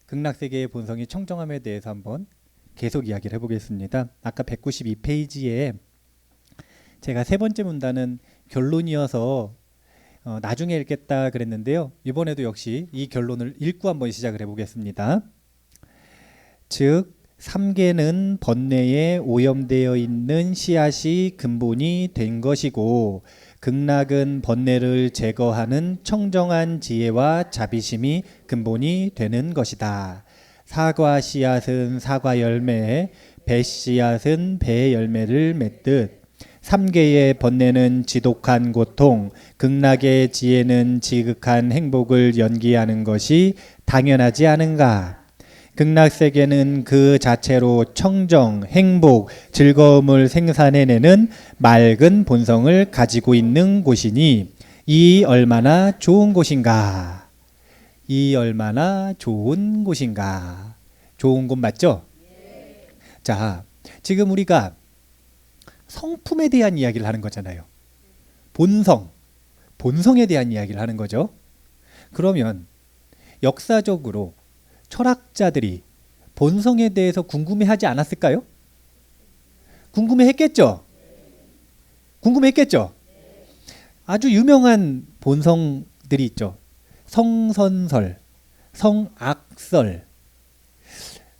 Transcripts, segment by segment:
극락세계의 본성이 청정함에 대해서 한번 계속 이야기를 해보겠습니다. 아까 192페이지에 제가 세 번째 문단은 결론이어서 나중에 읽겠다 그랬는데요. 이번에도 역시 이 결론을 읽고 한번 시작을 해보겠습니다. 즉 삼계는 번뇌에 오염되어 있는 씨앗이 근본이 된 것이고 극락은 번뇌를 제거하는 청정한 지혜와 자비심이 근본이 되는 것이다. 사과 씨앗은 사과 열매, 배 씨앗은 배 열매를 맺듯 삼계의 번뇌는 지독한 고통, 극락의 지혜는 지극한 행복을 연기하는 것이 당연하지 않은가? 극락세계는 그 자체로 청정, 행복, 즐거움을 생산해내는 맑은 본성을 가지고 있는 곳이니 이 얼마나 좋은 곳인가? 이 얼마나 좋은 곳인가? 좋은 곳 맞죠? 자, 지금 우리가 성품에 대한 이야기를 하는 거잖아요. 본성에 대한 이야기를 하는 거죠. 그러면 역사적으로 철학자들이 본성에 대해서 궁금해하지 않았을까요? 궁금해했겠죠? 궁금했겠죠? 아주 유명한 본성들이 있죠. 성선설, 성악설.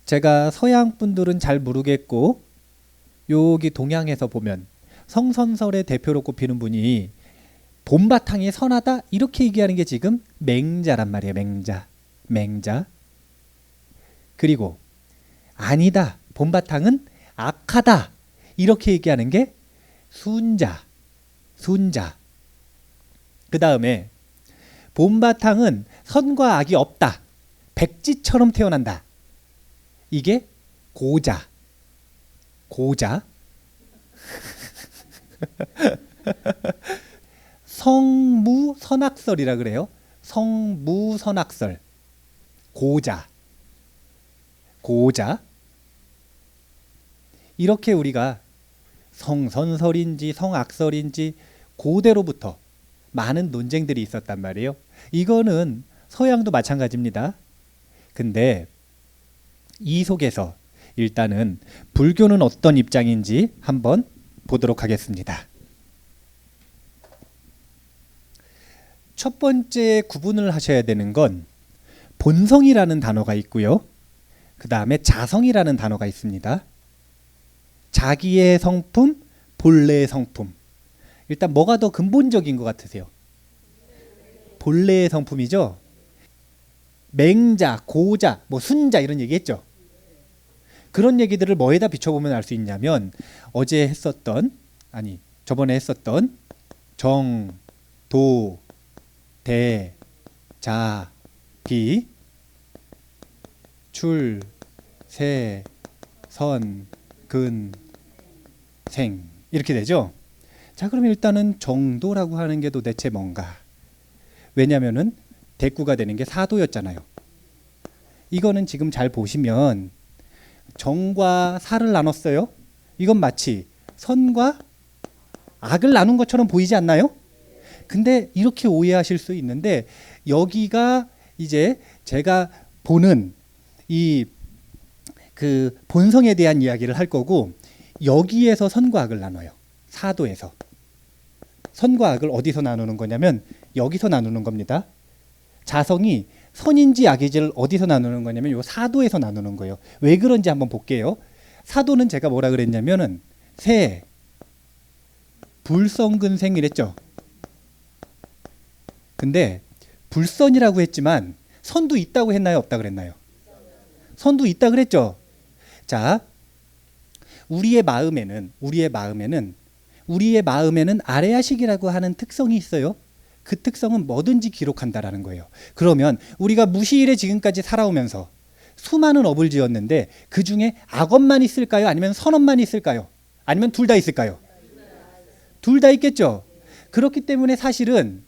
제가 서양 분들은 잘 모르겠고 여기 동양에서 보면 성선설의 대표로 꼽히는 분이 봄바탕이 선하다 이렇게 얘기하는 게 지금 맹자란 말이에요. 맹자. 그리고 아니다. 봄바탕은 악하다. 이렇게 얘기하는 게 순자. 그 다음에 봄바탕은 선과 악이 없다. 백지처럼 태어난다. 이게 고자. 성무선악설이라 그래요. 성무선악설. 고자. 이렇게 우리가 성선설인지 성악설인지 고대로부터 많은 논쟁들이 있었단 말이에요. 이거는 서양도 마찬가지입니다. 근데 이 속에서 일단은 불교는 어떤 입장인지 한번 보도록 하겠습니다. 첫 번째 구분을 하셔야 되는 건 본성이라는 단어가 있고요. 그 다음에 자성이라는 단어가 있습니다. 자기의 성품, 본래의 성품. 일단 뭐가 더 근본적인 것 같으세요? 본래의 성품이죠. 맹자, 고자, 순자 이런 얘기 했죠. 그런 얘기들을 뭐에다 비춰보면 알 수 있냐면 저번에 했었던 정, 도, 대, 자, 비, 출, 세, 선, 근, 생 이렇게 되죠. 자, 그러면 일단은 정도라고 하는 게 도대체 뭔가? 왜냐면은 대꾸가 되는 게 사도였잖아요. 이거는 지금 잘 보시면 정과 사를 나눴어요. 이건 마치 선과 악을 나눈 것처럼 보이지 않나요? 근데 이렇게 오해하실 수 있는데 여기가 이제 제가 보는 이 그 본성에 대한 이야기를 할 거고 여기에서 선과 악을 나눠요. 사도에서. 선과 악을 어디서 나누는 거냐면 여기서 나누는 겁니다. 자성이 선인지 악인지를 어디서 나누는 거냐면 요 사도에서 나누는 거예요. 왜 그런지 한번 볼게요. 사도는 제가 뭐라 그랬냐면은 세, 불성근생 이랬죠. 근데 불선이라고 했지만 선도 있다고 했나요? 없다 그랬나요? 선도 있다 그랬죠. 자, 우리의 마음에는 아레아식이라고 하는 특성이 있어요. 그 특성은 뭐든지 기록한다라는 거예요. 그러면 우리가 무시일에 지금까지 살아오면서 수많은 업을 지었는데 그 중에 악업만 있을까요? 아니면 선업만 있을까요? 아니면 둘 다 있을까요? 둘 다 있겠죠. 그렇기 때문에 사실은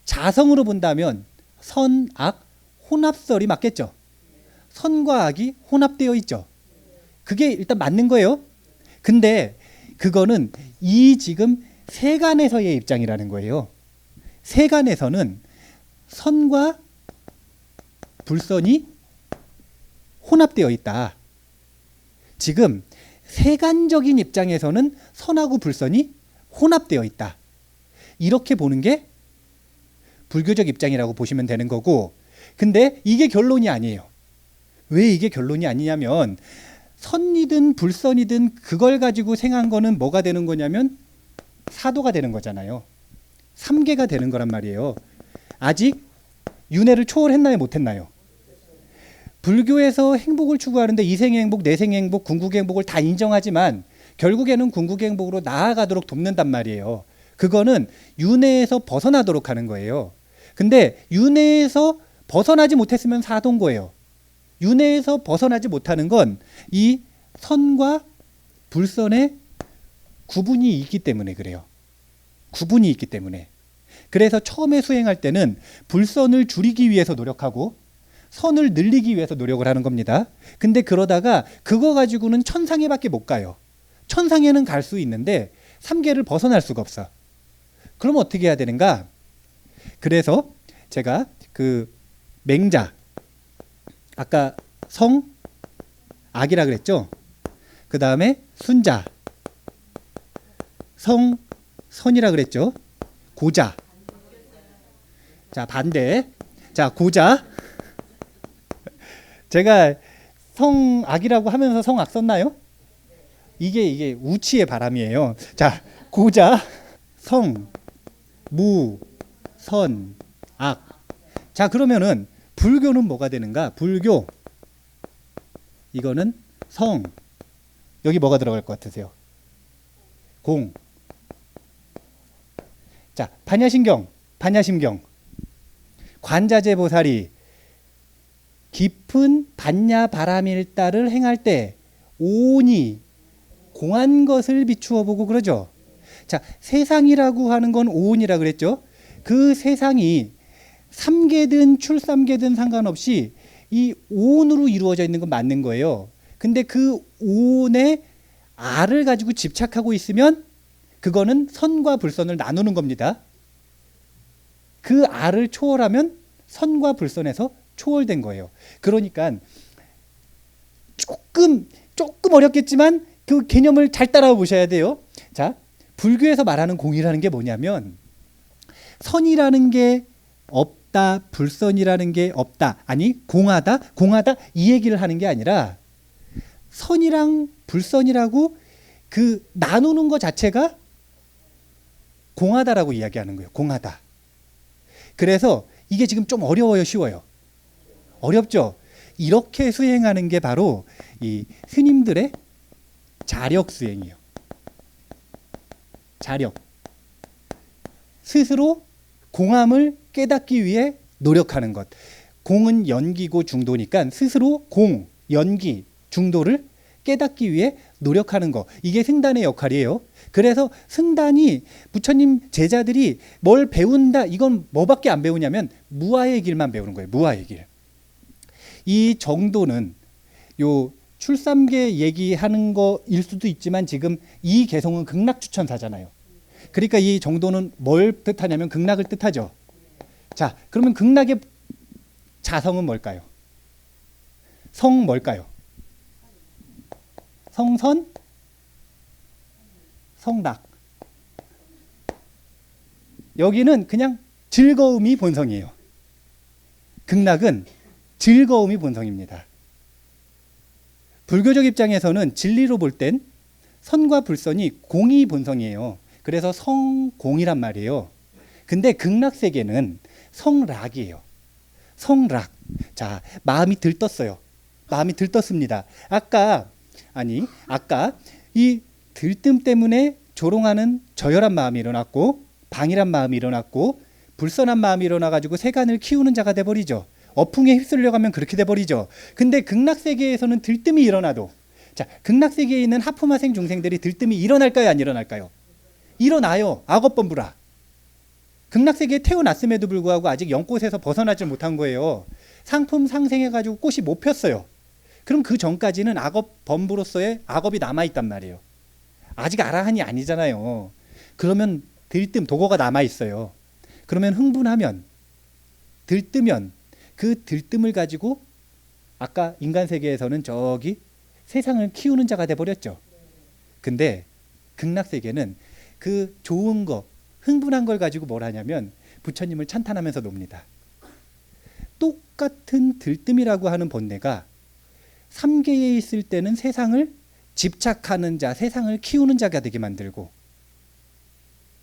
자성으로 본다면 선, 악, 혼합설이 맞겠죠. 선과 악이 혼합되어 있죠. 그게 일단 맞는 거예요. 근데 그거는 이 지금 세간에서의 입장이라는 거예요. 세간에서는 선과 불선이 혼합되어 있다. 지금 세간적인 입장에서는 선하고 불선이 혼합되어 있다. 이렇게 보는 게 불교적 입장이라고 보시면 되는 거고, 근데 이게 결론이 아니에요. 왜 이게 결론이 아니냐면 선이든 불선이든 그걸 가지고 생한 거는 뭐가 되는 거냐면 사도가 되는 거잖아요. 삼계가 되는 거란 말이에요. 아직 윤회를 초월했나요, 못했나요? 불교에서 행복을 추구하는데 이생의 행복, 내생의 행복, 궁극의 행복을 다 인정하지만 결국에는 궁극의 행복으로 나아가도록 돕는단 말이에요. 그거는 윤회에서 벗어나도록 하는 거예요. 근데 윤회에서 벗어나지 못했으면 사도인 거예요. 윤회에서 벗어나지 못하는 건 이 선과 불선의 구분이 있기 때문에 그래요. 구분이 있기 때문에. 그래서 처음에 수행할 때는 불선을 줄이기 위해서 노력하고 선을 늘리기 위해서 노력을 하는 겁니다. 근데 그러다가 그거 가지고는 천상에밖에 못 가요. 천상에는 갈 수 있는데 삼계를 벗어날 수가 없어. 그럼 어떻게 해야 되는가? 그래서 제가 그 맹자, 아까 성, 악이라 그랬죠? 그 다음에 순자, 성, 선이라 그랬죠? 고자. 자, 반대. 자, 고자. 제가 성악이라고 하면서 성악 썼나요? 이게 우치의 바람이에요. 자, 고자, 성, 무, 선, 악. 자, 그러면은 불교는 뭐가 되는가? 불교. 이거는 성. 여기 뭐가 들어갈 것 같으세요? 공. 자, 반야심경. 반야심경. 관자재 보살이 깊은 반야바라밀다를 행할 때 오온이 공한 것을 비추어 보고 그러죠. 자, 세상이라고 하는 건 오온이라 그랬죠. 그 세상이 삼계든 출삼계든 상관없이 이 오온으로 이루어져 있는 건 맞는 거예요. 근데 그 오온의 알을 가지고 집착하고 있으면 그거는 선과 불선을 나누는 겁니다. 그 알을 초월하면 선과 불선에서 초월된 거예요. 그러니까 조금 어렵겠지만 그 개념을 잘 따라와 보셔야 돼요. 자, 불교에서 말하는 공이라는 게 뭐냐면 선이라는 게 없다, 불선이라는 게 없다, 아니 공하다 이 얘기를 하는 게 아니라 선이랑 불선이라고 그 나누는 것 자체가 공하다라고 이야기하는 거예요. 공하다. 그래서 이게 지금 좀 어려워요, 쉬워요? 어렵죠? 이렇게 수행하는 게 바로 이 스님들의 자력 수행이에요. 자력. 스스로 공함을 깨닫기 위해 노력하는 것. 공은 연기고 중도니까 스스로 공, 연기, 중도를 깨닫기 위해 노력하는 거. 이게 승단의 역할이에요. 그래서 승단이 부처님 제자들이 뭘 배운다, 이건 뭐밖에 안 배우냐면 무아의 길만 배우는 거예요. 무아의 길. 이 정도는 요 출삼계 얘기하는 거일 수도 있지만 지금 이 개성은 극락추천사잖아요. 그러니까 이 정도는 뭘 뜻하냐면 극락을 뜻하죠. 자, 그러면 극락의 자성은 뭘까요? 성 뭘까요? 성선, 성락. 여기는 그냥 즐거움이 본성이에요. 극락은 즐거움이 본성입니다. 불교적 입장에서는 진리로 볼 땐 선과 불선이 공이 본성이에요. 그래서 성공이란 말이에요. 근데 극락세계는 성락이에요. 성락. 자, 마음이 들떴어요. 마음이 들떴습니다. 아까 이 들뜸 때문에 조롱하는 저열한 마음이 일어났고 방일한 마음이 일어났고 불선한 마음이 일어나가지고 세간을 키우는 자가 돼버리죠. 어풍에 휩쓸려 가면 그렇게 돼버리죠. 근데 극락세계에서는 들뜸이 일어나도, 자, 극락세계에 있는 하품하생 중생들이 들뜸이 일어날까요, 안 일어날까요? 일어나요. 악업범부라. 극락세계에 태어났음에도 불구하고 아직 연꽃에서 벗어나지 못한 거예요. 상품 상생해가지고 꽃이 못 폈어요. 그럼 그 전까지는 악업범부로서의 악업이 남아있단 말이에요. 아직 아라한이 아니잖아요. 그러면 들뜸, 도거가 남아있어요. 그러면 흥분하면, 들뜨면 그 들뜸을 가지고 아까 인간 세계에서는 저기 세상을 키우는 자가 돼버렸죠. 근데 극락 세계는 그 좋은 거, 흥분한 걸 가지고 뭘 하냐면 부처님을 찬탄하면서 놉니다. 똑같은 들뜸이라고 하는 본뇌가 3계에 있을 때는 세상을 집착하는 자, 세상을 키우는 자가 되게 만들고,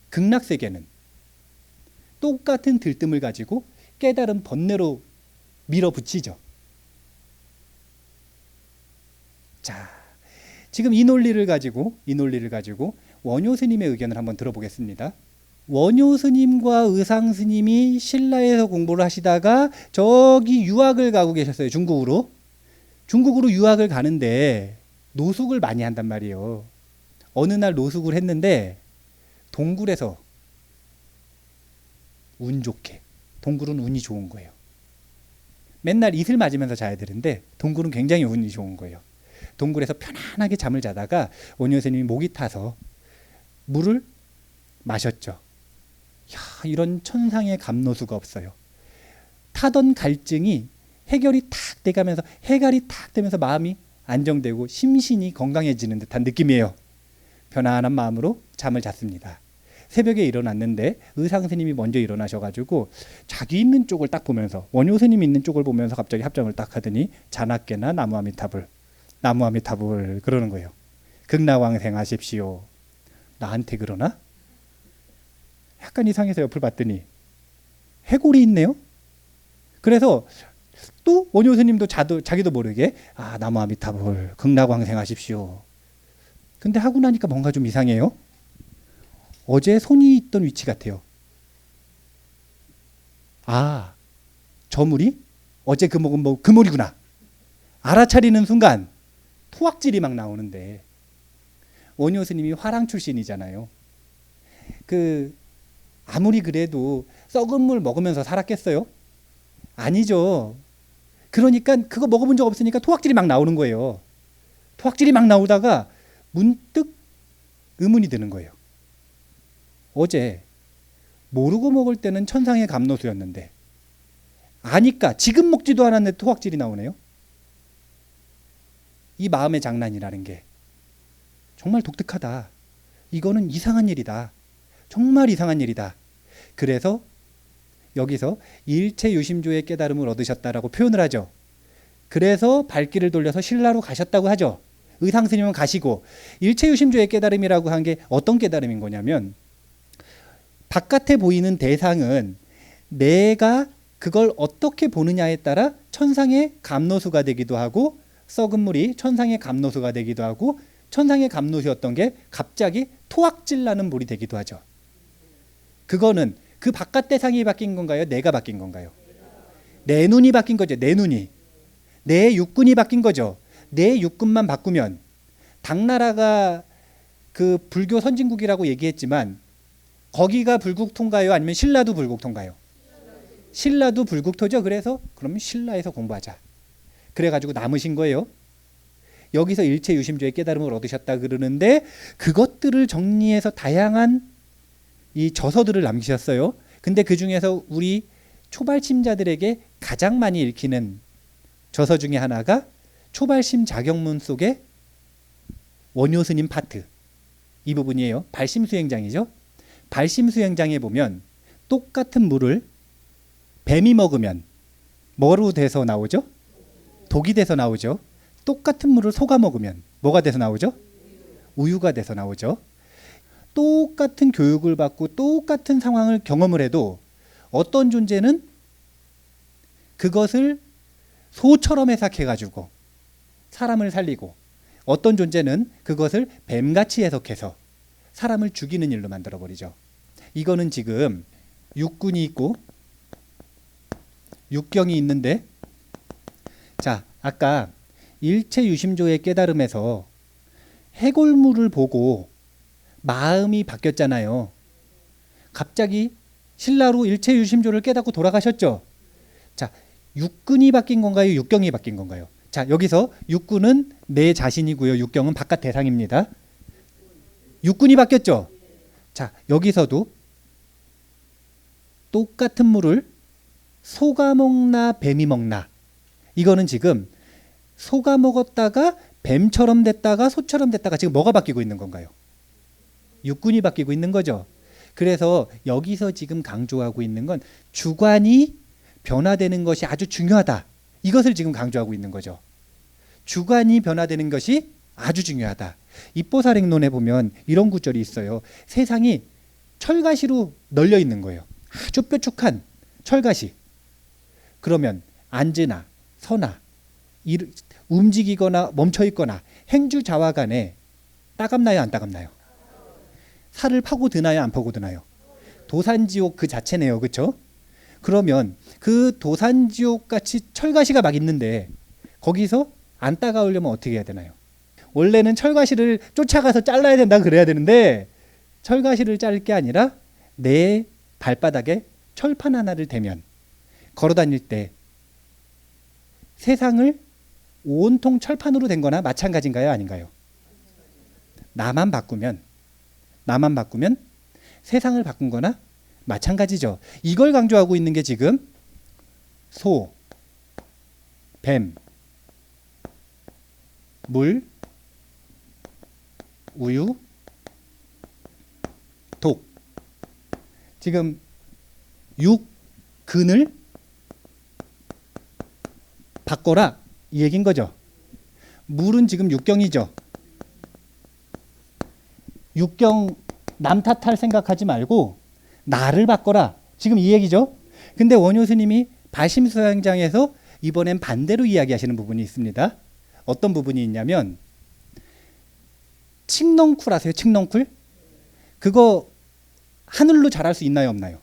극락 세계는 똑같은 들뜸을 가지고 깨달은 번뇌로 밀어붙이죠. 자, 지금 이 논리를 가지고 원효 스님의 의견을 한번 들어보겠습니다. 원효 스님과 의상 스님이 신라에서 공부를 하시다가 저기 유학을 가고 계셨어요. 중국으로 유학을 가는데 노숙을 많이 한단 말이에요. 어느 날 노숙을 했는데 동굴에서 운 좋게, 동굴은 운이 좋은 거예요. 맨날 이슬 맞으면서 자야 되는데 동굴은 굉장히 운이 좋은 거예요. 동굴에서 편안하게 잠을 자다가 원효 스님이 목이 타서 물을 마셨죠. 야, 이런 천상의 감노수가 없어요. 타던 갈증이 해결이 탁 되면서 마음이 안정되고 심신이 건강해지는 듯한 느낌이에요. 편안한 마음으로 잠을 잤습니다. 새벽에 일어났는데 의상 스님이 먼저 일어나셔가지고 자기 있는 쪽을 딱 보면서, 원효 스님 있는 쪽을 보면서 갑자기 합장을 딱 하더니 자나깨나 나무아미타불 그러는 거예요. 극락왕생하십시오. 나한테 그러나? 약간 이상해서 옆을 봤더니 해골이 있네요. 그래서 또 원효 스님도 자기도 모르게 나무아미타불 극락왕생하십시오. 근데 하고 나니까 뭔가 좀 이상해요. 어제 손이 있던 위치 같아요. 저 물이 어제 그 물이구나. 알아차리는 순간 토악질이 막 나오는데, 원효 스님이 화랑 출신이잖아요. 아무리 그래도 썩은 물 먹으면서 살았겠어요? 아니죠. 그러니까 그거 먹어본 적 없으니까 토악질이 막 나오는 거예요. 토악질이 막 나오다가 문득 의문이 드는 거예요. 어제 모르고 먹을 때는 천상의 감노수였는데 아니까 지금 먹지도 않았는데 토악질이 나오네요. 이 마음의 장난이라는 게 정말 독특하다. 이거는 이상한 일이다. 정말 이상한 일이다. 그래서 여기서 일체유심조의 깨달음을 얻으셨다라고 표현을 하죠. 그래서 발길을 돌려서 신라로 가셨다고 하죠. 의상스님은 가시고, 일체유심조의 깨달음이라고 한 게 어떤 깨달음인 거냐면, 바깥에 보이는 대상은 내가 그걸 어떻게 보느냐에 따라 천상의 감노수가 되기도 하고, 썩은 물이 천상의 감노수가 되기도 하고, 천상의 감노수였던 게 갑자기 토악질 나는 물이 되기도 하죠. 그거는 그 바깥 대상이 바뀐 건가요? 내가 바뀐 건가요? 내 눈이 바뀐 거죠. 내 눈이. 내 육군이 바뀐 거죠. 내 육군만 바꾸면, 당나라가 그 불교 선진국이라고 얘기했지만 거기가 불국토인가요? 아니면 신라도 불국토인가요? 신라도 불국토죠. 그래서 그러면 신라에서 공부하자. 그래가지고 남으신 거예요. 여기서 일체유심조의 깨달음을 얻으셨다 그러는데, 그것들을 정리해서 다양한 이 저서들을 남기셨어요. 근데 그 중에서 우리 초발심자들에게 가장 많이 읽히는 저서 중에 하나가 초발심 자경문 속의 원효 스님 파트, 이 부분이에요. 발심수행장이죠. 발심수행장에 보면 똑같은 물을 뱀이 먹으면 뭐로 돼서 나오죠? 독이 돼서 나오죠. 똑같은 물을 소가 먹으면 뭐가 돼서 나오죠? 우유가 돼서 나오죠. 똑같은 교육을 받고 똑같은 상황을 경험을 해도 어떤 존재는 그것을 소처럼 해석해가지고 사람을 살리고, 어떤 존재는 그것을 뱀같이 해석해서 사람을 죽이는 일로 만들어버리죠. 이거는 지금 육군이 있고 육경이 있는데, 자, 아까 일체유심조의 깨달음에서 해골물을 보고 마음이 바뀌었잖아요. 갑자기 신라로 일체유심조를 깨닫고 돌아가셨죠. 자, 육군이 바뀐 건가요? 육경이 바뀐 건가요? 자, 여기서 육군은 내 자신이고요. 육경은 바깥 대상입니다. 육군이 바뀌었죠. 자, 여기서도 똑같은 물을 소가 먹나 뱀이 먹나, 이거는 지금 소가 먹었다가 뱀처럼 됐다가 소처럼 됐다가 지금 뭐가 바뀌고 있는 건가요? 육군이 바뀌고 있는 거죠. 그래서 여기서 지금 강조하고 있는 건 주관이 변화되는 것이 아주 중요하다. 이것을 지금 강조하고 있는 거죠. 주관이 변화되는 것이 아주 중요하다. 입보살행론에 보면 이런 구절이 있어요. 세상이 철가시로 널려 있는 거예요. 아주 뾰족한 철가시. 그러면 앉으나 서나 움직이거나 멈춰 있거나 행주자와 간에 따갑나요, 안 따갑나요? 살을 파고드나요, 안 파고드나요? 도산지옥 그 자체네요. 그렇죠? 그러면 그 도산지옥 같이 철가시가 막 있는데 거기서 안 따가우려면 어떻게 해야 되나요? 원래는 철가시를 쫓아가서 잘라야 된다 그래야 되는데 철가시를 자를 게 아니라 내 발바닥에 철판 하나를 대면 걸어 다닐 때 세상을 온통 철판으로 된 거나 마찬가지인가요? 아닌가요? 나만 바꾸면 세상을 바꾼 거나 마찬가지죠. 이걸 강조하고 있는 게 지금 소, 뱀, 물, 우유, 독. 지금 육근을 바꿔라 이 얘기인 거죠. 물은 지금 육경이죠. 육경 남 탓할 생각하지 말고 나를 바꿔라. 지금 이 얘기죠. 근데 원효 스님이 바심수양장에서 이번엔 반대로 이야기하시는 부분이 있습니다. 어떤 부분이 있냐면 칡넝쿨 아세요? 칡넝쿨? 그거 하늘로 자랄 수 있나요? 없나요?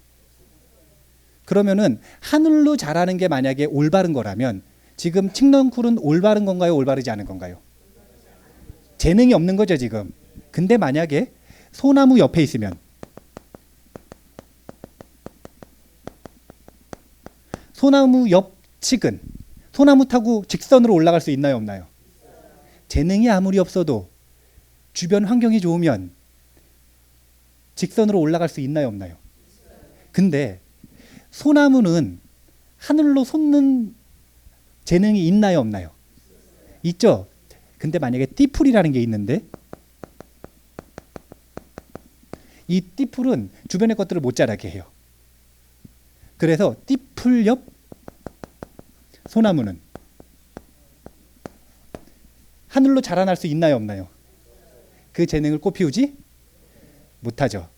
그러면은 하늘로 자라는 게 만약에 올바른 거라면 지금 칡넝쿨은 올바른 건가요? 올바르지 않은 건가요? 재능이 없는 거죠 지금. 근데 만약에 소나무 옆에 있으면 소나무 옆 칡은 소나무 타고 직선으로 올라갈 수 있나요? 없나요? 재능이 아무리 없어도 주변 환경이 좋으면 직선으로 올라갈 수 있나요? 없나요? 근데 소나무는 하늘로 솟는 재능이 있나요? 없나요? 있죠? 근데 만약에 띠풀이라는 게 있는데 이 띠풀은 주변의 것들을 못 자라게 해요. 그래서 띠풀 옆 소나무는 하늘로 자라날 수 있나요? 없나요? 그 재능을 꽃피우지 못하죠.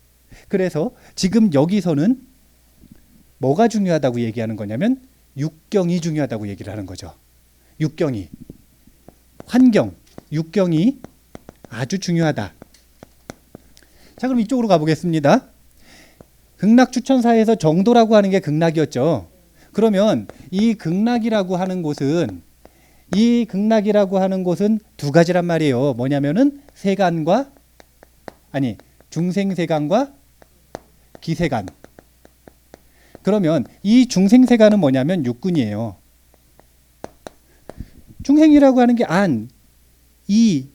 그래서 지금 여기서는 뭐가 중요하다고 얘기하는 거냐면 육경이 중요하다고 얘기를 하는 거죠. 육경이 환경, 육경이 아주 중요하다. 자, 그럼 이쪽으로 가보겠습니다. 극락추천사에서 정도라고 하는 게 극락이었죠. 그러면 이 극락이라고 하는 곳은 두 가지란 말이에요. 뭐냐면은 세간과 중생세간과 기세간. 그러면 이 중생세간은 뭐냐면 육군이에요. 중생이라고 하는 게 안, 이,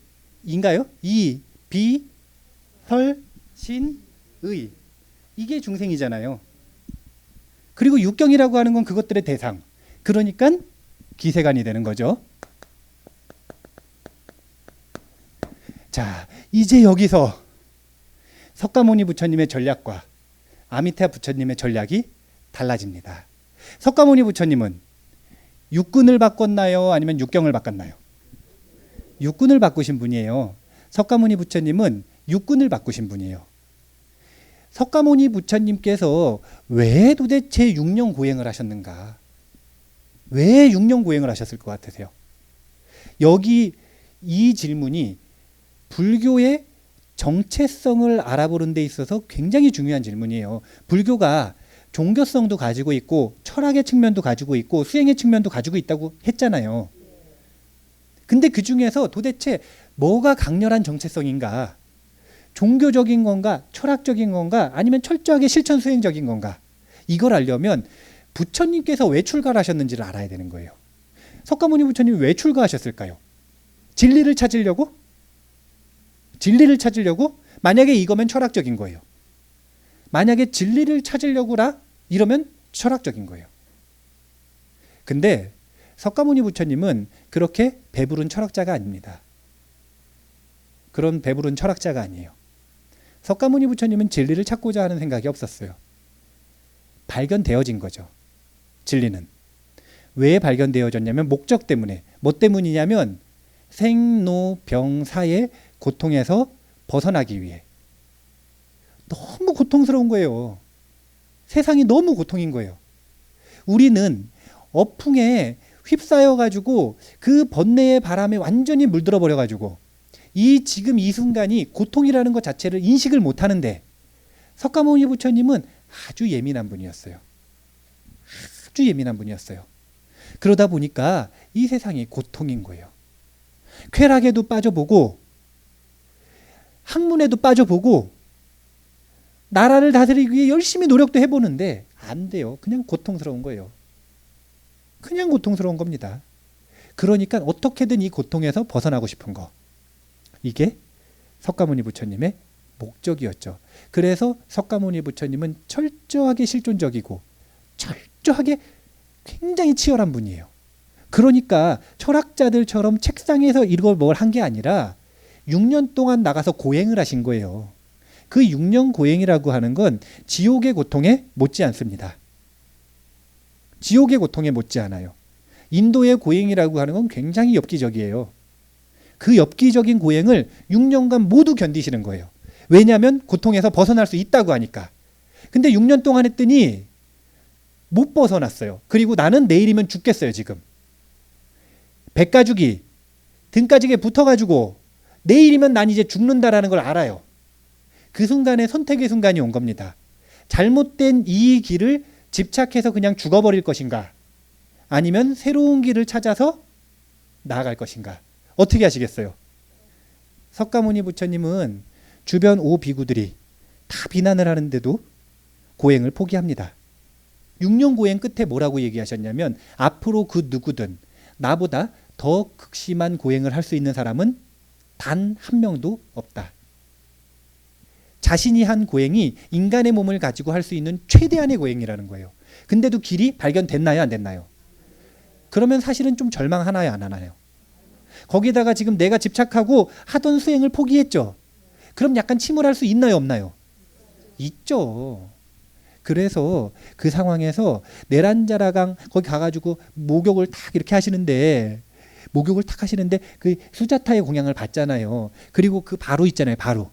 인가요? 이, 비, 설, 신, 의. 이게 중생이잖아요. 그리고 육경이라고 하는 건 그것들의 대상. 그러니까 기세간이 되는 거죠. 자, 이제 여기서 석가모니 부처님의 전략과 아미테아 부처님의 전략이 달라집니다. 석가모니 부처님은 육군을 바꿨나요? 아니면 육경을 바꿨나요? 육군을 바꾸신 분이에요. 석가모니 부처님은 육군을 바꾸신 분이에요. 석가모니 부처님께서 왜 도대체 6년 고행을 하셨는가? 왜 6년 고행을 하셨을 것 같으세요? 여기 이 질문이 불교의 정체성을 알아보는 데 있어서 굉장히 중요한 질문이에요. 불교가 종교성도 가지고 있고 철학의 측면도 가지고 있고 수행의 측면도 가지고 있다고 했잖아요. 근데 그 중에서 도대체 뭐가 강렬한 정체성인가? 종교적인 건가? 철학적인 건가? 아니면 철저하게 실천 수행적인 건가? 이걸 알려면 부처님께서 왜 출가하셨는지를 알아야 되는 거예요. 석가모니 부처님이 왜 출가하셨을까요? 진리를 찾으려고? 만약에 이거면 철학적인 거예요. 만약에 진리를 찾으려고라 이러면 철학적인 거예요. 근데 석가모니 부처님은 그렇게 배부른 철학자가 아닙니다. 그런 배부른 철학자가 아니에요. 석가모니 부처님은 진리를 찾고자 하는 생각이 없었어요. 발견되어진 거죠. 진리는. 왜 발견되어졌냐면 목적 때문에. 뭐 때문이냐면 생로병사의 고통에서 벗어나기 위해. 너무 고통스러운 거예요. 세상이 너무 고통인 거예요. 우리는 어풍에 휩싸여 가지고 그 번뇌의 바람에 완전히 물들어 버려 가지고 이 지금 이 순간이 고통이라는 것 자체를 인식을 못 하는데 석가모니 부처님은 아주 예민한 분이었어요. 아주 예민한 분이었어요. 그러다 보니까 이 세상이 고통인 거예요. 쾌락에도 빠져보고 학문에도 빠져보고 나라를 다스리기 위해 열심히 노력도 해보는데 안 돼요. 그냥 고통스러운 거예요. 그냥 고통스러운 겁니다. 그러니까 어떻게든 이 고통에서 벗어나고 싶은 거. 이게 석가모니 부처님의 목적이었죠. 그래서 석가모니 부처님은 철저하게 실존적이고 철저하게 굉장히 치열한 분이에요. 그러니까 철학자들처럼 책상에서 이걸 뭘 한 게 아니라 6년 동안 나가서 고행을 하신 거예요. 그 6년 고행이라고 하는 건 지옥의 고통에 못지 않습니다. 지옥의 고통에 못지 않아요. 인도의 고행이라고 하는 건 굉장히 엽기적이에요. 그 엽기적인 고행을 6년간 모두 견디시는 거예요. 왜냐하면 고통에서 벗어날 수 있다고 하니까. 근데 6년 동안 했더니 못 벗어났어요. 그리고 나는 내일이면 죽겠어요, 지금. 백가죽이 등가죽에 붙어가지고 내일이면 난 이제 죽는다라는 걸 알아요. 그 순간에 선택의 순간이 온 겁니다. 잘못된 이 길을 집착해서 그냥 죽어버릴 것인가? 아니면 새로운 길을 찾아서 나아갈 것인가? 어떻게 하시겠어요? 석가모니 부처님은 주변 5비구들이 다 비난을 하는데도 고행을 포기합니다. 6년 고행 끝에 뭐라고 얘기하셨냐면 앞으로 그 누구든 나보다 더 극심한 고행을 할 수 있는 사람은 단 한 명도 없다. 자신이 한 고행이 인간의 몸을 가지고 할 수 있는 최대한의 고행이라는 거예요. 근데도 길이 발견됐나요? 안 됐나요? 그러면 사실은 좀 절망하나요? 안 하나요? 거기다가 지금 내가 집착하고 하던 수행을 포기했죠. 그럼 약간 침울할 수 있나요? 없나요? 있죠. 그래서 그 상황에서 내란자라강 거기 가가지고 목욕을 탁 이렇게 하시는데 목욕을 탁 하시는데 그 수자타의 공양을 받잖아요. 그리고 그 바로 있잖아요. 바로.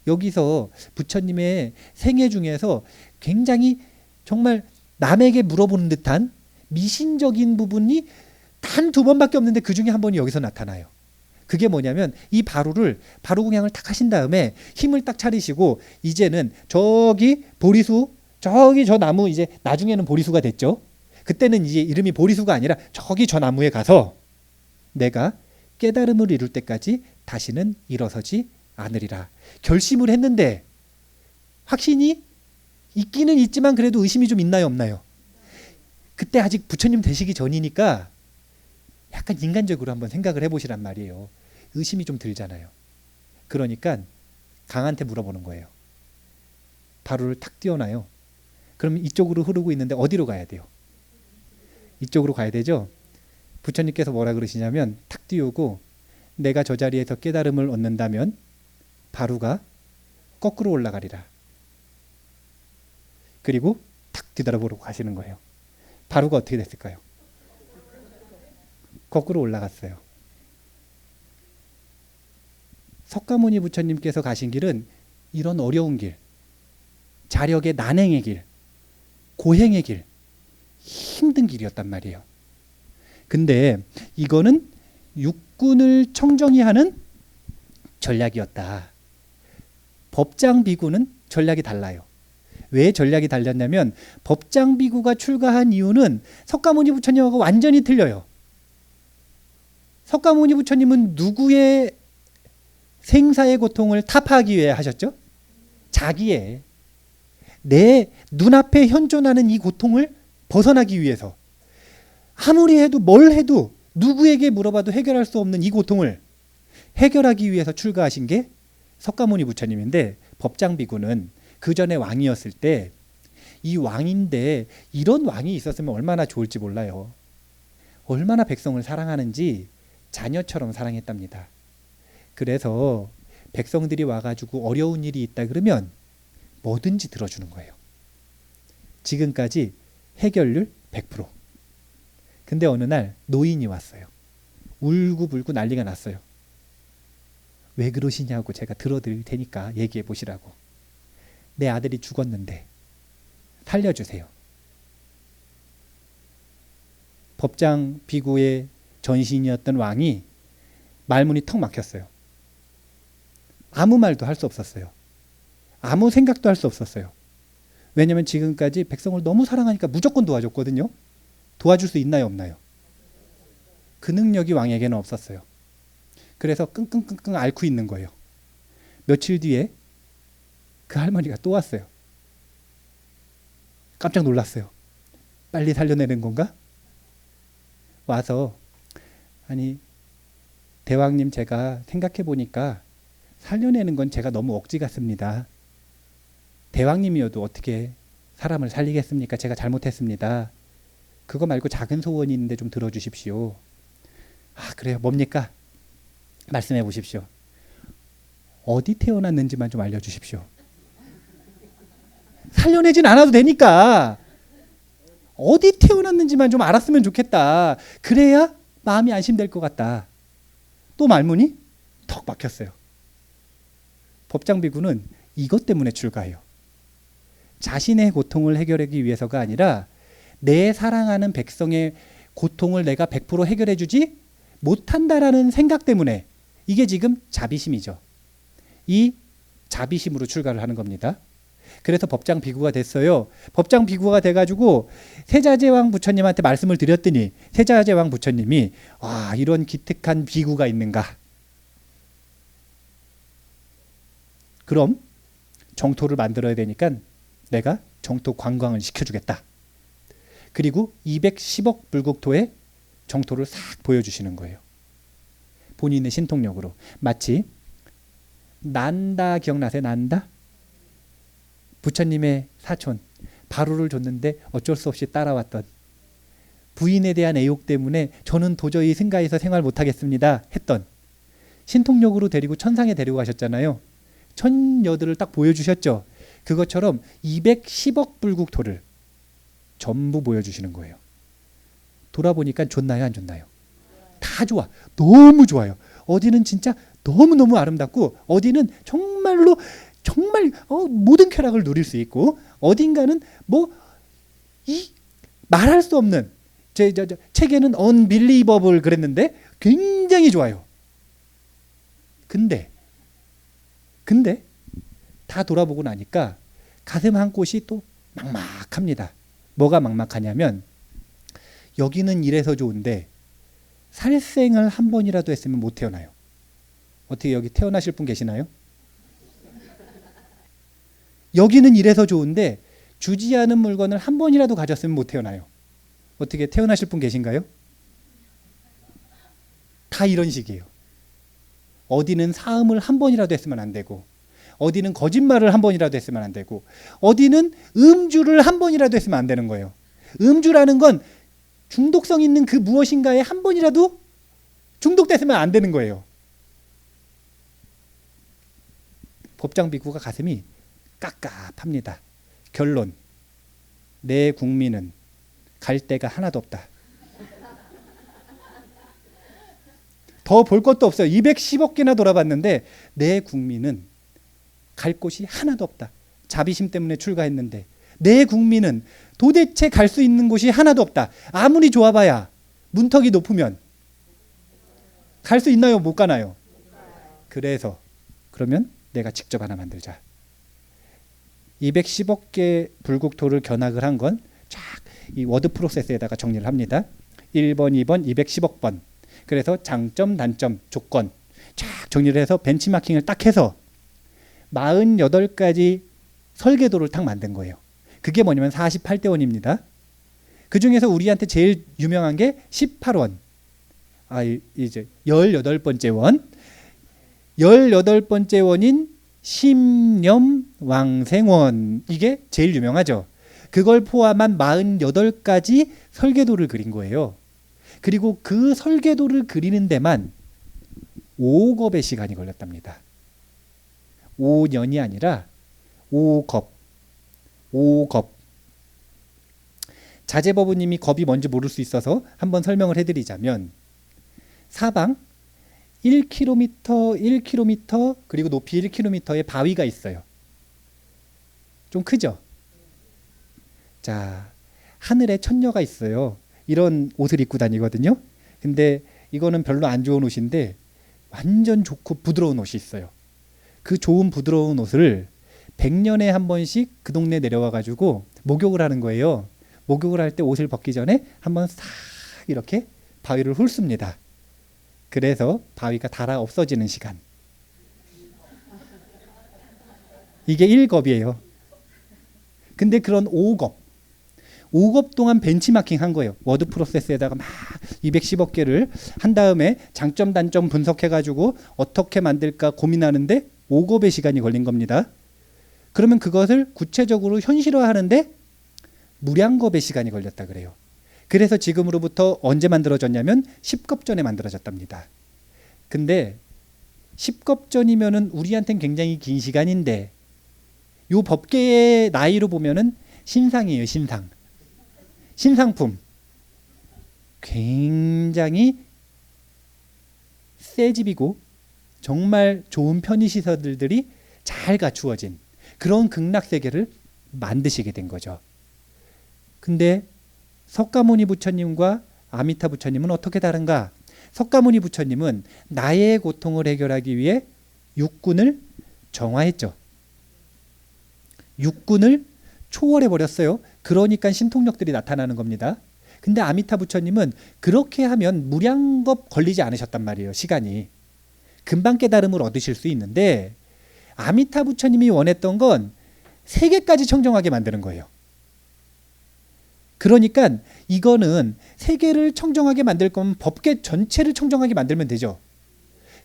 여기서 부처님의 생애 중에서 굉장히 정말 남에게 물어보는 듯한 미신적인 부분이 단 2번밖에 없는데 그 중에 한 번이 여기서 나타나요. 그게 뭐냐면 이 바루를 바루 공양을 탁 하신 다음에 힘을 딱 차리시고 이제는 저기 보리수 저기 저 나무 이제 나중에는 보리수가 됐죠. 그때는 이제 이름이 보리수가 아니라 저기 저 나무에 가서 내가 깨달음을 이룰 때까지 다시는 일어서지 않으리라. 결심을 했는데 확신이 있기는 있지만 그래도 의심이 좀 있나요 없나요? 그때 아직 부처님 되시기 전이니까 약간 인간적으로 한번 생각을 해보시란 말이에요. 의심이 좀 들잖아요. 그러니까 강한테 물어보는 거예요. 바루를 탁 띄워놔요. 그럼 이쪽으로 흐르고 있는데 어디로 가야 돼요? 이쪽으로 가야 되죠? 부처님께서 뭐라 그러시냐면 탁 띄우고 내가 저 자리에서 깨달음을 얻는다면 바루가 거꾸로 올라가리라. 그리고 탁 뒤돌아보고 가시는 거예요. 바루가 어떻게 됐을까요? 거꾸로 올라갔어요. 석가모니 부처님께서 가신 길은 이런 어려운 길, 자력의 난행의 길, 고행의 길, 힘든 길이었단 말이에요. 근데 이거는 육군을 청정히 하는 전략이었다. 법장 비구는 전략이 달라요. 왜 전략이 달랐냐면 법장 비구가 출가한 이유는 석가모니 부처님하고 완전히 틀려요. 석가모니 부처님은 누구의 생사의 고통을 타파하기 위해 하셨죠? 자기의 내 눈앞에 현존하는 이 고통을 벗어나기 위해서 아무리 해도 뭘 해도 누구에게 물어봐도 해결할 수 없는 이 고통을 해결하기 위해서 출가하신 게 석가모니 부처님인데 법장 비구는 그 전에 왕이었을 때 이 왕인데 이런 왕이 있었으면 얼마나 좋을지 몰라요. 얼마나 백성을 사랑하는지 자녀처럼 사랑했답니다. 그래서 백성들이 와가지고 어려운 일이 있다 그러면 뭐든지 들어주는 거예요. 지금까지 해결률 100%. 근데 어느 날 노인이 왔어요. 울고불고 난리가 났어요. 왜 그러시냐고 제가 들어드릴 테니까 얘기해 보시라고. 내 아들이 죽었는데 살려주세요. 법장 비구의 전신이었던 왕이 말문이 턱 막혔어요. 아무 말도 할 수 없었어요. 아무 생각도 할 수 없었어요. 왜냐하면 지금까지 백성을 너무 사랑하니까 무조건 도와줬거든요. 도와줄 수 있나요, 없나요? 그 능력이 왕에게는 없었어요. 그래서 끙끙끙끙 앓고 있는 거예요. 며칠 뒤에 그 할머니가 또 왔어요. 깜짝 놀랐어요. 빨리 살려내는 건가? 와서 아니 대왕님 제가 생각해 보니까 살려내는 건 제가 너무 억지 같습니다. 대왕님이어도 어떻게 사람을 살리겠습니까? 제가 잘못했습니다. 그거 말고 작은 소원이 있는데 좀 들어주십시오. 아 그래요. 뭡니까? 말씀해 보십시오. 어디 태어났는지만 좀 알려주십시오. 살려내진 않아도 되니까 어디 태어났는지만 좀 알았으면 좋겠다. 그래야 마음이 안심될 것 같다. 또 말문이 턱 막혔어요. 법장비구는 이것 때문에 출가해요. 자신의 고통을 해결하기 위해서가 아니라 내 사랑하는 백성의 고통을 내가 100% 해결해 주지 못한다라는 생각 때문에, 이게 지금 자비심이죠. 이 자비심으로 출가를 하는 겁니다. 그래서 법장 비구가 됐어요. 법장 비구가 돼가지고 세자제왕 부처님한테 말씀을 드렸더니 세자제왕 부처님이 이런 기특한 비구가 있는가. 그럼 정토를 만들어야 되니까 내가 정토 관광을 시켜주겠다. 그리고 210억 불국토의 정토를 싹 보여주시는 거예요. 본인의 신통력으로. 마치 난다 기억나세요? 난다? 부처님의 사촌 바루를 줬는데 어쩔 수 없이 따라왔던, 부인에 대한 애욕 때문에 저는 도저히 승가에서 생활 못하겠습니다 했던, 신통력으로 데리고 천상에 데리고 가셨잖아요. 천여들을 딱 보여주셨죠. 그것처럼 210억 불국토를 전부 보여주시는 거예요. 돌아보니까 좋나요? 안 좋나요? 다 좋아. 너무 좋아요. 어디는 진짜 너무너무 아름답고, 어디는 정말로 정말 모든 쾌락을 누릴 수 있고, 어딘가는 말할 수 없는, 책에는 unbelievable 그랬는데 굉장히 좋아요. 근데 다 돌아보고 나니까 가슴 한 곳이 또 막막합니다. 뭐가 막막하냐면, 여기는 이래서 좋은데 살생을 한 번이라도 했으면 못 태어나요. 어떻게 여기 태어나실 분 계시나요? 여기는 이래서 좋은데 주지 않은 물건을 한 번이라도 가졌으면 못 태어나요. 어떻게 태어나실 분 계신가요? 다 이런 식이에요. 어디는 사음을 한 번이라도 했으면 안 되고, 어디는 거짓말을 한 번이라도 했으면 안 되고, 어디는 음주를 한 번이라도 했으면 안 되는 거예요. 음주라는 건 중독성 있는 그 무엇인가에 한 번이라도 중독됐으면 안 되는 거예요. 법장 비구가 가슴이 깝깝합니다. 결론, 내 국민은 갈 데가 하나도 없다. 더 볼 것도 없어요. 210억 개나 돌아봤는데 내 국민은 갈 곳이 하나도 없다. 자비심 때문에 출가했는데 내 국민은 도대체 갈 수 있는 곳이 하나도 없다. 아무리 좋아봐야 문턱이 높으면 갈 수 있나요? 못 가나요? 그래서 그러면 내가 직접 하나 만들자. 210억 개 불국토를 견학을 한 건 쫙 이 워드 프로세스에다가 정리를 합니다. 1번, 2번, 210억 번. 그래서 장점, 단점, 조건 쫙 정리를 해서 벤치마킹을 딱 해서 48가지 설계도를 딱 만든 거예요. 그게 뭐냐면 48대원입니다. 그 중에서 우리한테 제일 유명한 게 18원. 이제 18번째 원. 18번째 원인 심념왕생원. 이게 제일 유명하죠. 그걸 포함한 48가지 설계도를 그린 거예요. 그리고 그 설계도를 그리는 데만 5겁의 시간이 걸렸답니다. 5년이 아니라 5겁. 5겁. 자재버부님이 겁이 뭔지 모를 수 있어서 한번 설명을 해드리자면 사방 1km, 1km 그리고 높이 1km의 바위가 있어요. 좀 크죠? 자, 하늘에 천녀가 있어요. 이런 옷을 입고 다니거든요. 근데 이거는 별로 안 좋은 옷인데 완전 좋고 부드러운 옷이 있어요. 그 좋은 부드러운 옷을 100년에 한 번씩 그 동네 내려와 가지고 목욕을 하는 거예요. 목욕을 할 때 옷을 벗기 전에 한번 싹 이렇게 바위를 훑습니다. 그래서 바위가 닳아 없어지는 시간. 이게 1겁이에요. 근데 그런 5겁 동안 벤치마킹 한 거예요. 워드 프로세스에다가 막 210억 개를 한 다음에 장점 단점 분석해 가지고 어떻게 만들까 고민하는데 5겁의 시간이 걸린 겁니다. 그러면 그것을 구체적으로 현실화하는데 무량겁의 시간이 걸렸다 그래요. 그래서 지금으로부터 언제 만들어졌냐면 10겁 전에 만들어졌답니다. 근데 10겁 전이면은 우리한테는 굉장히 긴 시간인데 요 법계의 나이로 보면은 신상이에요. 신상. 신상품. 굉장히 새 집이고 정말 좋은 편의시설들이 잘 갖추어진 그런 극락세계를 만드시게 된 거죠. 근데 석가모니 부처님과 아미타 부처님은 어떻게 다른가? 석가모니 부처님은 나의 고통을 해결하기 위해 육군을 정화했죠. 육군을 초월해 버렸어요. 그러니까 신통력들이 나타나는 겁니다. 근데 아미타 부처님은 그렇게 하면 무량겁 걸리지 않으셨단 말이에요. 시간이. 금방 깨달음을 얻으실 수 있는데 아미타 부처님이 원했던 건 세계까지 청정하게 만드는 거예요. 그러니까 이거는 세계를 청정하게 만들 거면 법계 전체를 청정하게 만들면 되죠.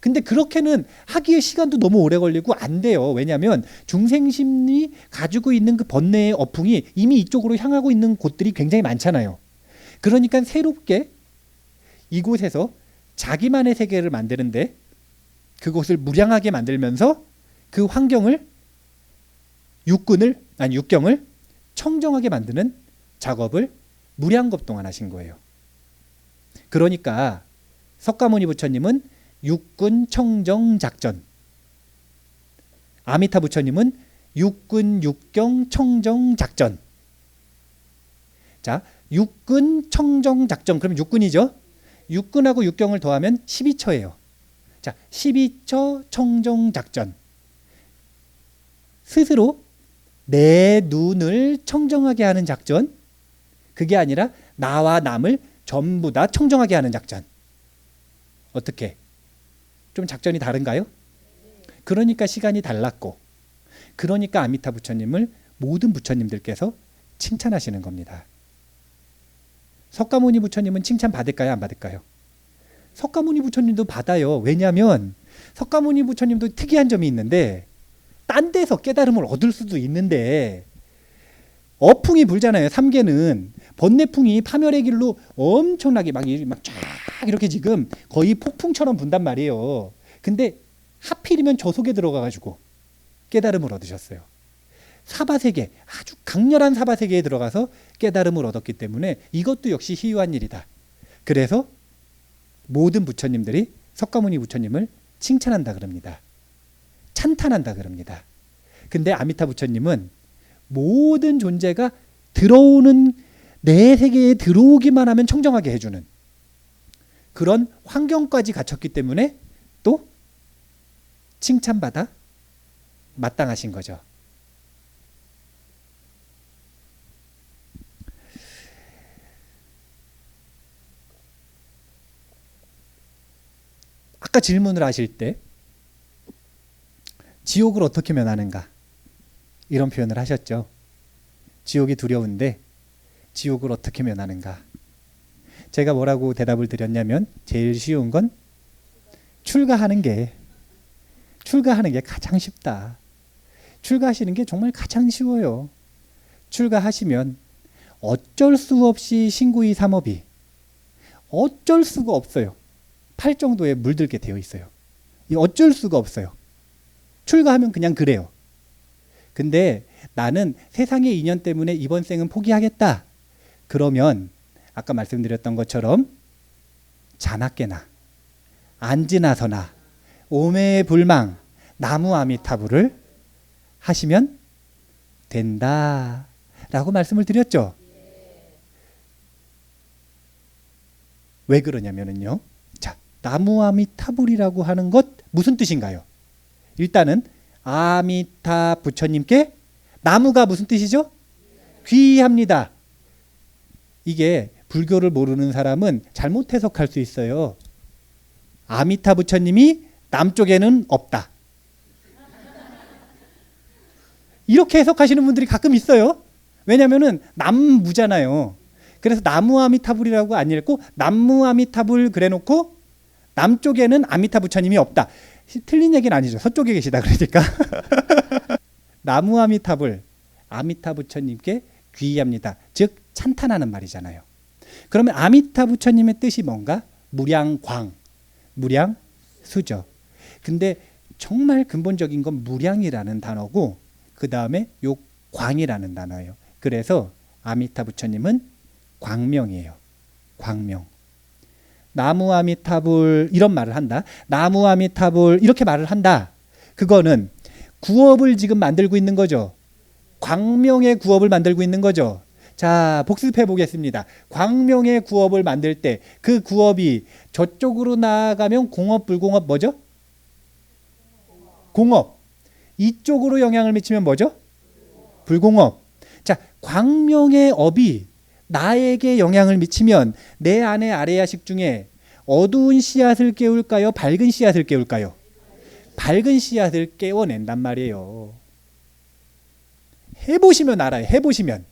근데 그렇게는 하기에 시간도 너무 오래 걸리고 안 돼요. 왜냐하면 중생심이 가지고 있는 그 번뇌의 어풍이 이미 이쪽으로 향하고 있는 곳들이 굉장히 많잖아요. 그러니까 새롭게 이곳에서 자기만의 세계를 만드는데 그곳을 무량하게 만들면서 그 환경을 육경을 청정하게 만드는 작업을 무량겁 동안 하신 거예요. 그러니까 석가모니 부처님은 육군 청정 작전, 아미타 부처님은 육군 육경 청정 작전. 자, 육군 청정 작전 그럼 육군이죠. 육군하고 육경을 더하면 12처예요. 자, 12처 청정 작전. 스스로 내 눈을 청정하게 하는 작전. 그게 아니라 나와 남을 전부 다 청정하게 하는 작전. 어떻게? 좀 작전이 다른가요? 그러니까 시간이 달랐고, 그러니까 아미타 부처님을 모든 부처님들께서 칭찬하시는 겁니다. 석가모니 부처님은 칭찬 받을까요? 안 받을까요? 석가모니 부처님도 받아요. 왜냐하면 석가모니 부처님도 특이한 점이 있는데 딴 데서 깨달음을 얻을 수도 있는데 어풍이 불잖아요. 삼계는 번뇌풍이 파멸의 길로 엄청나게 막 쫙 이렇게 지금 거의 폭풍처럼 분단 말이에요. 근데 하필이면 저 속에 들어가가지고 깨달음을 얻으셨어요. 사바세계, 아주 강렬한 사바세계에 들어가서 깨달음을 얻었기 때문에 이것도 역시 희유한 일이다. 그래서 모든 부처님들이 석가모니 부처님을 칭찬한다 그럽니다. 찬탄한다 그럽니다. 근데 아미타 부처님은 모든 존재가 들어오는 내 세계에 들어오기만 하면 청정하게 해주는 그런 환경까지 갖췄기 때문에 또 칭찬받아 마땅하신 거죠. 아까 질문을 하실 때 지옥을 어떻게 면하는가 이런 표현을 하셨죠. 지옥이 두려운데 지옥을 어떻게 면하는가. 제가 뭐라고 대답을 드렸냐면 제일 쉬운 건 출가하는 게 가장 쉽다. 출가하시는 게 정말 가장 쉬워요. 출가하시면 어쩔 수 없이 신구이 삼업이 어쩔 수가 없어요. 팔 정도에 물들게 되어 있어요. 이 어쩔 수가 없어요. 출가하면 그냥 그래요. 근데 나는 세상의 인연 때문에 이번 생은 포기하겠다. 그러면 아까 말씀드렸던 것처럼 자나깨나 안지나서나 오매불망 나무 아미타불을 하시면 된다라고 말씀을 드렸죠. 왜 그러냐면요. 자, 나무 아미타불이라고 하는 것 무슨 뜻인가요? 일단은 아미타 부처님께 나무가 무슨 뜻이죠? 귀합니다. 이게 불교를 모르는 사람은 잘못 해석할 수 있어요. 아미타 부처님이 남쪽에는 없다. 이렇게 해석하시는 분들이 가끔 있어요. 왜냐하면 남무잖아요. 그래서 나무 아미타불이라고 안 읽고 남무 아미타불 그래놓고 남쪽에는 아미타 부처님이 없다. 틀린 얘기는 아니죠. 서쪽에 계시다 그러니까. 나무 아미타불 아미타 부처님께 귀의합니다. 즉 찬탄하는 말이잖아요. 그러면 아미타 부처님의 뜻이 뭔가? 무량광, 무량수죠. 근데 정말 근본적인 건 무량이라는 단어고 그 다음에 요 광이라는 단어예요. 그래서 아미타 부처님은 광명이에요. 광명. 나무 아미타불 이런 말을 한다. 나무 아미타불 이렇게 말을 한다. 그거는 구업을 지금 만들고 있는 거죠. 광명의 구업을 만들고 있는 거죠. 자, 복습해 보겠습니다. 광명의 구업을 만들 때 그 구업이 저쪽으로 나아가면 공업, 불공업 뭐죠? 공업. 이쪽으로 영향을 미치면 뭐죠? 불공업. 자, 광명의 업이 나에게 영향을 미치면 내 안의 아래야식 중에 어두운 씨앗을 깨울까요? 밝은 씨앗을 깨울까요? 밝은 씨앗을 깨워낸단 말이에요. 해보시면 알아요. 해보시면.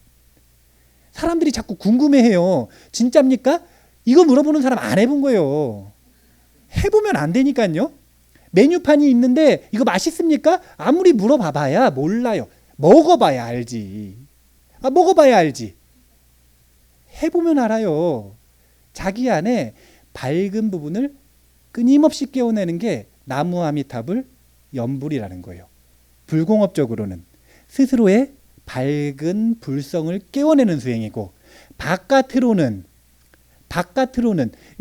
사람들이 자꾸 궁금해해요. 진짜입니까? 이거 물어보는 사람 안 해본 거예요. 해보면 안 되니까요. 메뉴판이 있는데 이거 맛있습니까? 아무리 물어봐봐야 몰라요. 먹어봐야 알지. 먹어봐야 알지. 해보면 알아요. 자기 안에 밝은 부분을 끊임없이 깨워내는 게 나무 아미타불 연불이라는 거예요. 불공업적으로는 스스로의 밝은 불성을 깨워내는 수행이고 바깥으로는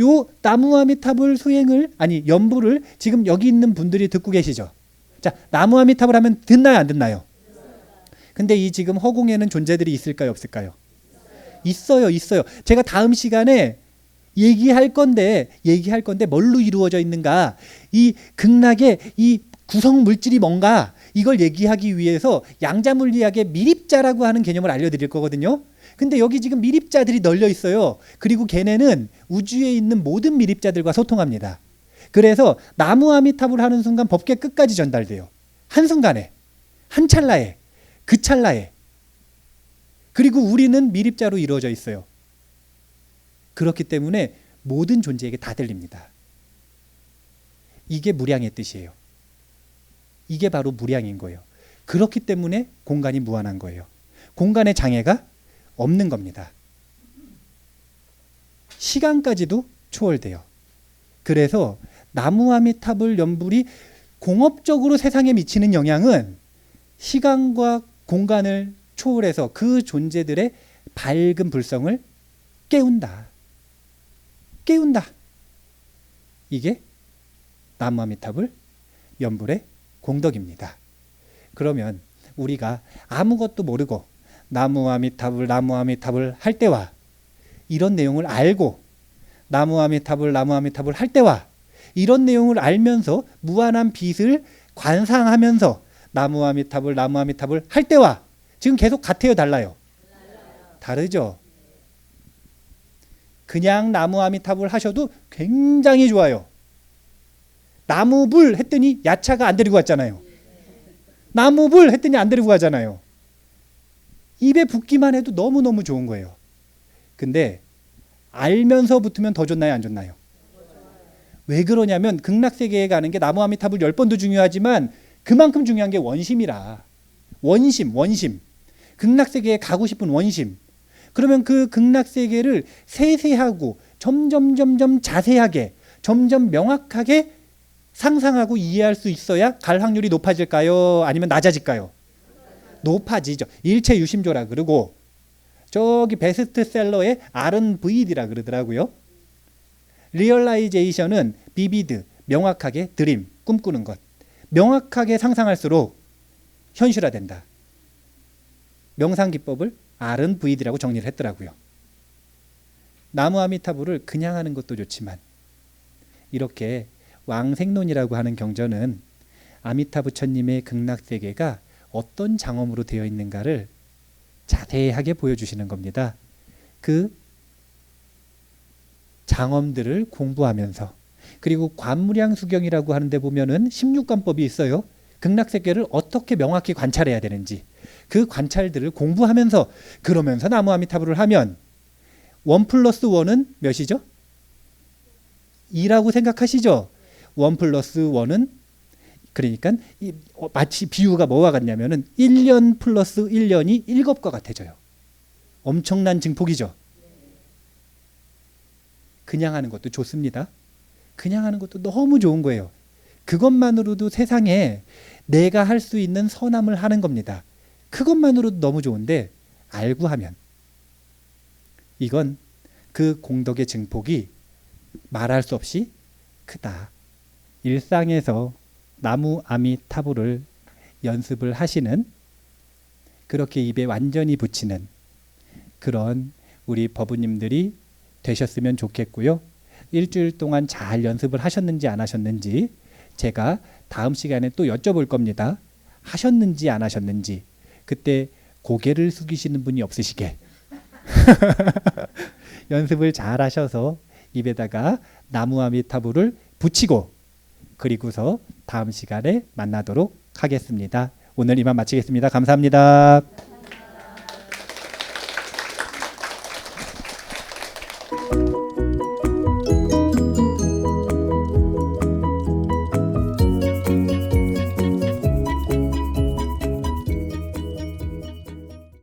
요 나무 아미타불 수행을 아니 연불을 지금 여기 있는 분들이 듣고 계시죠. 자, 나무 아미타불 하면 듣나요 안 듣나요? 근데 이 지금 허공에는 존재들이 있을까요 없을까요? 있어요. 제가 다음 시간에 얘기할 건데 뭘로 이루어져 있는가? 이 극락의 이 구성 물질이 뭔가? 이걸 얘기하기 위해서 양자물리학의 미립자라고 하는 개념을 알려드릴 거거든요. 근데 여기 지금 미립자들이 널려 있어요. 그리고 걔네는 우주에 있는 모든 미립자들과 소통합니다. 그래서 나무 아미타불 하는 순간 법계 끝까지 전달돼요. 한순간에, 한 찰나에, 그 찰나에. 그리고 우리는 미립자로 이루어져 있어요. 그렇기 때문에 모든 존재에게 다 들립니다. 이게 무량의 뜻이에요. 이게 바로 무량인 거예요. 그렇기 때문에 공간이 무한한 거예요. 공간의 장애가 없는 겁니다. 시간까지도 초월돼요. 그래서 나무 아미타불 연불이 공업적으로 세상에 미치는 영향은 시간과 공간을 초월해서 그 존재들의 밝은 불성을 깨운다. 이게 나무 아미타불 연불의 공덕입니다. 그러면 우리가 아무것도 모르고 나무 아미타불 할 때와 이런 내용을 알고 나무 아미타불 할 때와 이런 내용을 알면서 무한한 빛을 관상하면서 나무 아미타불 할 때와 지금 계속 같아요 달라요? 다르죠. 그냥 나무 아미타불 하셔도 굉장히 좋아요. 나무불 했더니 야차가 안 데리고 왔잖아요. 나무불 했더니 안 데리고 가잖아요. 입에 붙기만 해도 너무너무 좋은 거예요. 근데 알면서 붙으면 더 좋나요 안 좋나요? 왜 그러냐면 극락세계에 가는 게 나무 아미타불 10번도 중요하지만 그만큼 중요한 게 원심이라. 원심. 극락세계에 가고 싶은 원심. 그러면 그 극락세계를 세세하고 점점 자세하게, 점점 명확하게 상상하고 이해할 수 있어야 갈 확률이 높아질까요? 아니면 낮아질까요? 높아지죠. 일체 유심조라 그러고, 저기 베스트셀러의 R&VD라 그러더라고요. 리얼라이제이션은 비비드, 명확하게 드림, 꿈꾸는 것. 명확하게 상상할수록 현실화된다. 명상기법을 R&VD라고 정리를 했더라고요. 나무 아미타불을 그냥 하는 것도 좋지만 이렇게 왕생론이라고 하는 경전은 아미타 부처님의 극락세계가 어떤 장엄으로 되어 있는가를 자세하게 보여주시는 겁니다. 그 장엄들을 공부하면서, 그리고 관무량수경이라고 하는데 보면은 16관법이 있어요. 극락세계를 어떻게 명확히 관찰해야 되는지 그 관찰들을 공부하면서, 그러면서 나무 아미타불을 하면 1+1은 몇이죠? 2라고 생각하시죠? 1+1은 그러니까 마치 비유가 뭐와 같냐면은 1년 플러스 1년이 7과 같아져요. 엄청난 증폭이죠. 그냥 하는 것도 좋습니다. 그냥 하는 것도 너무 좋은 거예요. 그것만으로도 세상에 내가 할 수 있는 선함을 하는 겁니다. 그것만으로도 너무 좋은데 알고 하면 이건 그 공덕의 증폭이 말할 수 없이 크다. 일상에서 나무 아미타불을 연습을 하시는, 그렇게 입에 완전히 붙이는 그런 우리 법우님들이 되셨으면 좋겠고요. 일주일 동안 잘 연습을 하셨는지 안 하셨는지 제가 다음 시간에 또 여쭤볼 겁니다. 하셨는지 안 하셨는지. 그때 고개를 숙이시는 분이 없으시게 연습을 잘 하셔서 입에다가 나무 아미타불을 붙이고, 그리고서 다음 시간에 만나도록 하겠습니다. 오늘 이만 마치겠습니다. 감사합니다.